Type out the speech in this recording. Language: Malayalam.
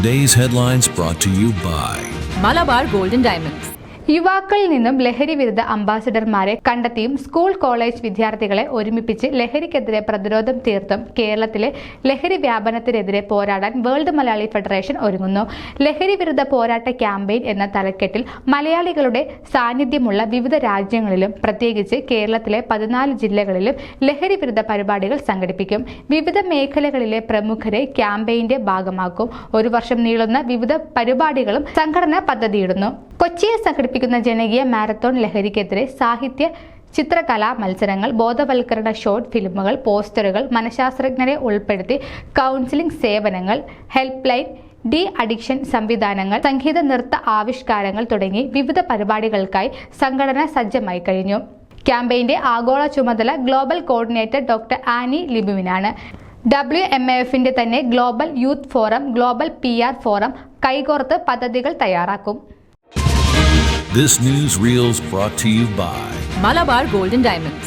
Today's headlines brought to you by Malabar Gold and Diamonds. യുവാക്കളിൽ നിന്നും ലഹരി വിരുദ്ധ അംബാസിഡർമാരെ കണ്ടെത്തിയും സ്കൂൾ കോളേജ് വിദ്യാർത്ഥികളെ ഒരുമിപ്പിച്ച് ലഹരിക്കെതിരെ പ്രതിരോധം തീർത്തും കേരളത്തിലെ ലഹരി വ്യാപനത്തിനെതിരെ പോരാടാൻ വേൾഡ് മലയാളി ഫെഡറേഷൻ ഒരുങ്ങുന്നു. ലഹരി വിരുദ്ധ പോരാട്ട ക്യാമ്പയിൻ എന്ന തലക്കെട്ടിൽ മലയാളികളുടെ സാന്നിധ്യമുള്ള വിവിധ രാജ്യങ്ങളിലും പ്രത്യേകിച്ച് കേരളത്തിലെ 14 ജില്ലകളിലും ലഹരി വിരുദ്ധ പരിപാടികൾ സംഘടിപ്പിക്കും. വിവിധ മേഖലകളിലെ പ്രമുഖരെ ക്യാമ്പയിന്റെ ഭാഗമാക്കും. ഒരു വർഷം നീളുന്ന വിവിധ പരിപാടികളും സംഘടന പദ്ധതിയിടുന്നു. കൊച്ചിയിൽ സംഘടിപ്പിക്കുന്ന ജനകീയ മാരത്തോൺ ലഹരിക്കെതിരെ സാഹിത്യ ചിത്രകലാ മത്സരങ്ങൾ, ബോധവൽക്കരണ ഷോർട്ട് ഫിലിമുകൾ, പോസ്റ്ററുകൾ, മനഃശാസ്ത്രജ്ഞരെ ഉൾപ്പെടുത്തി കൗൺസിലിംഗ് സേവനങ്ങൾ, ഹെൽപ്പ് ലൈൻ, ഡി അഡിക്ഷൻ സംവിധാനങ്ങൾ, സംഗീത നൃത്ത ആവിഷ്കാരങ്ങൾ തുടങ്ങി വിവിധ പരിപാടികൾക്കായി സംഘടന സജ്ജമായി കഴിഞ്ഞു. ക്യാമ്പയിന്റെ ആഗോള ചുമതല ഗ്ലോബൽ കോർഡിനേറ്റർ ഡോക്ടർ ആനി ലിബുവിനാണ്. WMAFന്റെ തന്നെ global youth forum, global PR forum കൈകോർത്ത് പദ്ധതികൾ തയ്യാറാക്കും. This news reel is brought to you by Malabar Gold and Diamonds.